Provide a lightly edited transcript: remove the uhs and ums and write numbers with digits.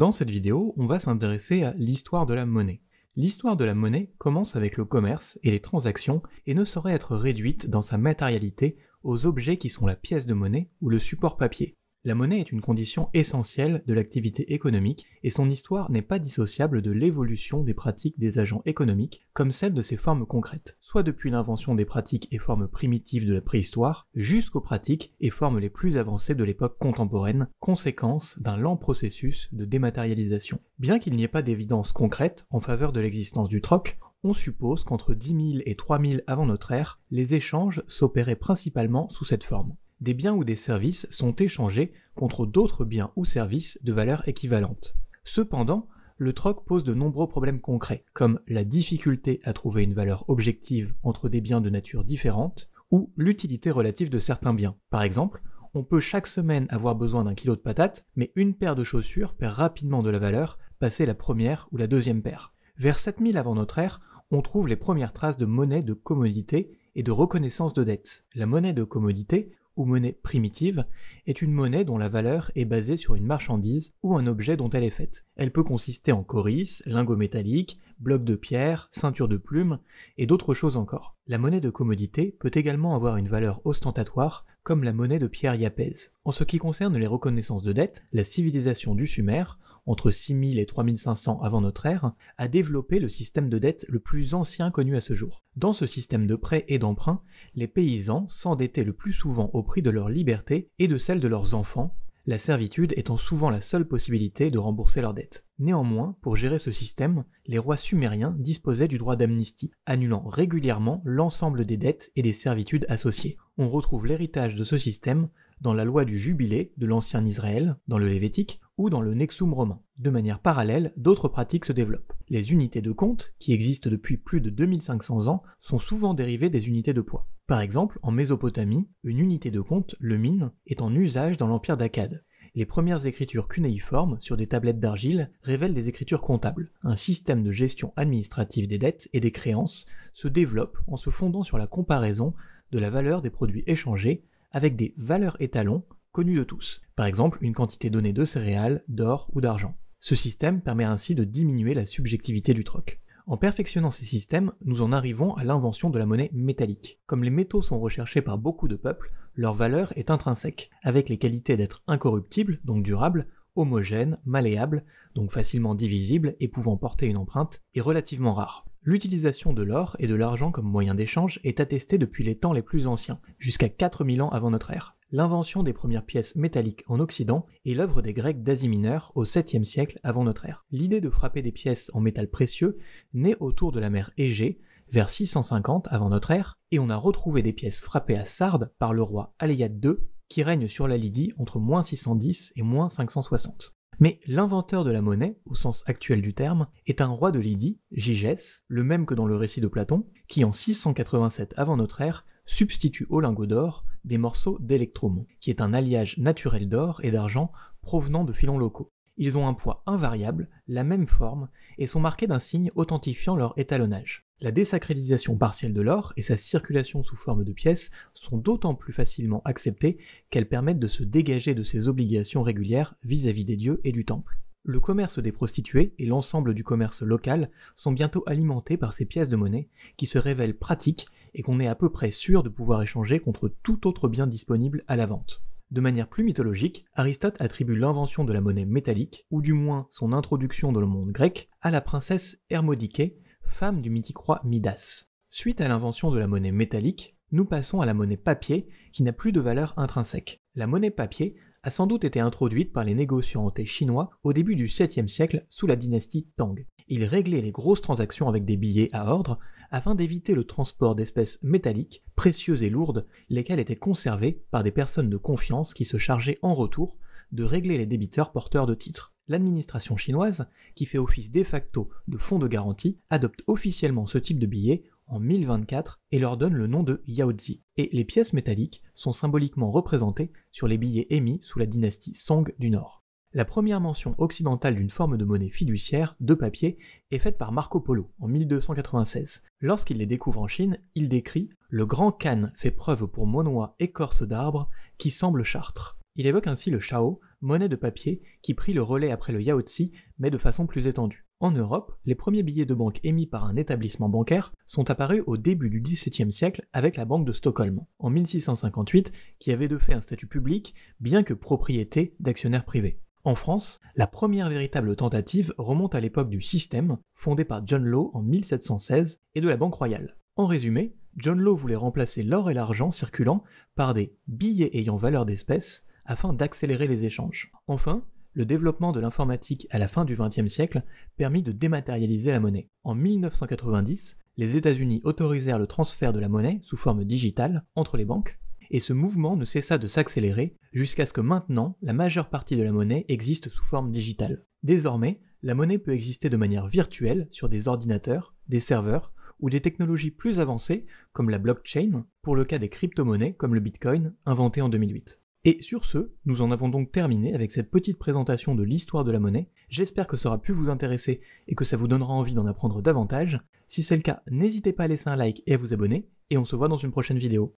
Dans cette vidéo, on va s'intéresser à l'histoire de la monnaie. L'histoire de la monnaie commence avec le commerce et les transactions et ne saurait être réduite dans sa matérialité aux objets qui sont la pièce de monnaie ou le support papier. La monnaie est une condition essentielle de l'activité économique et son histoire n'est pas dissociable de l'évolution des pratiques des agents économiques comme celle de ses formes concrètes, soit depuis l'invention des pratiques et formes primitives de la préhistoire jusqu'aux pratiques et formes les plus avancées de l'époque contemporaine, conséquence d'un lent processus de dématérialisation. Bien qu'il n'y ait pas d'évidence concrète en faveur de l'existence du troc, on suppose qu'entre 10 000 et 3 000 avant notre ère, les échanges s'opéraient principalement sous cette forme. Des biens ou des services sont échangés contre d'autres biens ou services de valeur équivalente. Cependant, le troc pose de nombreux problèmes concrets, comme la difficulté à trouver une valeur objective entre des biens de nature différente, ou l'utilité relative de certains biens. Par exemple, on peut chaque semaine avoir besoin d'un kilo de patates, mais une paire de chaussures perd rapidement de la valeur, passé la première ou la deuxième paire. Vers 7000 avant notre ère, on trouve les premières traces de monnaie de commodité et de reconnaissance de dette. La monnaie de commodité, ou monnaie primitive, est une monnaie dont la valeur est basée sur une marchandise ou un objet dont elle est faite. Elle peut consister en coris, lingots métalliques, blocs de pierre, ceintures de plumes et d'autres choses encore. La monnaie de commodité peut également avoir une valeur ostentatoire comme la monnaie de pierre Yapèze. En ce qui concerne les reconnaissances de dette, la civilisation du Sumer, entre 6000 et 3500 avant notre ère, a développé le système de dette le plus ancien connu à ce jour. Dans ce système de prêts et d'emprunts, les paysans s'endettaient le plus souvent au prix de leur liberté et de celle de leurs enfants, la servitude étant souvent la seule possibilité de rembourser leurs dettes. Néanmoins, pour gérer ce système, les rois sumériens disposaient du droit d'amnistie, annulant régulièrement l'ensemble des dettes et des servitudes associées. On retrouve l'héritage de ce système dans la loi du jubilé de l'ancien Israël, dans le Lévitique, ou dans le Nexum romain. De manière parallèle, d'autres pratiques se développent. Les unités de compte, qui existent depuis plus de 2500 ans, sont souvent dérivées des unités de poids. Par exemple, en Mésopotamie, une unité de compte, le min, est en usage dans l'empire d'Akkad. Les premières écritures cunéiformes sur des tablettes d'argile révèlent des écritures comptables. Un système de gestion administrative des dettes et des créances se développe en se fondant sur la comparaison de la valeur des produits échangés avec des valeurs étalons connues de tous, par exemple une quantité donnée de céréales, d'or ou d'argent. Ce système permet ainsi de diminuer la subjectivité du troc. En perfectionnant ces systèmes, nous en arrivons à l'invention de la monnaie métallique. Comme les métaux sont recherchés par beaucoup de peuples, leur valeur est intrinsèque, avec les qualités d'être incorruptible, donc durable, homogène, malléable, donc facilement divisible et pouvant porter une empreinte, et relativement rare. L'utilisation de l'or et de l'argent comme moyen d'échange est attestée depuis les temps les plus anciens, jusqu'à 4000 ans avant notre ère. L'invention des premières pièces métalliques en Occident est l'œuvre des Grecs d'Asie mineure au 7e siècle avant notre ère. L'idée de frapper des pièces en métal précieux naît autour de la mer Égée, vers 650 avant notre ère, et on a retrouvé des pièces frappées à Sardes par le roi Aléiade II, qui règne sur la Lydie entre -610 et -560. Mais l'inventeur de la monnaie, au sens actuel du terme, est un roi de Lydie, Gygès, le même que dans le récit de Platon, qui en 687 avant notre ère substitue au lingot d'or des morceaux d'électrum, qui est un alliage naturel d'or et d'argent provenant de filons locaux. Ils ont un poids invariable, la même forme, et sont marqués d'un signe authentifiant leur étalonnage. La désacralisation partielle de l'or et sa circulation sous forme de pièces sont d'autant plus facilement acceptées qu'elles permettent de se dégager de ses obligations régulières vis-à-vis des dieux et du temple. Le commerce des prostituées et l'ensemble du commerce local sont bientôt alimentés par ces pièces de monnaie qui se révèlent pratiques et qu'on est à peu près sûr de pouvoir échanger contre tout autre bien disponible à la vente. De manière plus mythologique, Aristote attribue l'invention de la monnaie métallique, ou du moins son introduction dans le monde grec, à la princesse Hermodiké, femme du mythique roi Midas. Suite à l'invention de la monnaie métallique, nous passons à la monnaie papier qui n'a plus de valeur intrinsèque. La monnaie papier a sans doute été introduite par les négociants en thé chinois au début du 7e siècle sous la dynastie Tang. Ils réglaient les grosses transactions avec des billets à ordre afin d'éviter le transport d'espèces métalliques, précieuses et lourdes, lesquelles étaient conservées par des personnes de confiance qui se chargeaient en retour de régler les débiteurs porteurs de titres. L'administration chinoise, qui fait office de facto de fonds de garantie, adopte officiellement ce type de billets en 1024 et leur donne le nom de Yaozi. Et les pièces métalliques sont symboliquement représentées sur les billets émis sous la dynastie Song du Nord. La première mention occidentale d'une forme de monnaie fiduciaire, de papier, est faite par Marco Polo en 1296. Lorsqu'il les découvre en Chine, il décrit « Le grand Khan fait preuve pour monois écorce d'arbre qui semble Chartres ». Il évoque ainsi le Chao, monnaie de papier, qui prit le relais après le Yaozi, mais de façon plus étendue. En Europe, les premiers billets de banque émis par un établissement bancaire sont apparus au début du XVIIe siècle avec la Banque de Stockholm, en 1658, qui avait de fait un statut public, bien que propriété d'actionnaires privés. En France, la première véritable tentative remonte à l'époque du système, fondé par John Law en 1716, et de la Banque royale. En résumé, John Law voulait remplacer l'or et l'argent circulant par des billets ayant valeur d'espèce, afin d'accélérer les échanges. Enfin, le développement de l'informatique à la fin du XXe siècle permit de dématérialiser la monnaie. En 1990, les États-Unis autorisèrent le transfert de la monnaie sous forme digitale entre les banques, et ce mouvement ne cessa de s'accélérer jusqu'à ce que maintenant la majeure partie de la monnaie existe sous forme digitale. Désormais, la monnaie peut exister de manière virtuelle sur des ordinateurs, des serveurs ou des technologies plus avancées comme la blockchain, pour le cas des crypto-monnaies comme le Bitcoin inventé en 2008. Et sur ce, nous en avons donc terminé avec cette petite présentation de l'histoire de la monnaie. J'espère que ça aura pu vous intéresser et que ça vous donnera envie d'en apprendre davantage. Si c'est le cas, n'hésitez pas à laisser un like et à vous abonner, et on se voit dans une prochaine vidéo.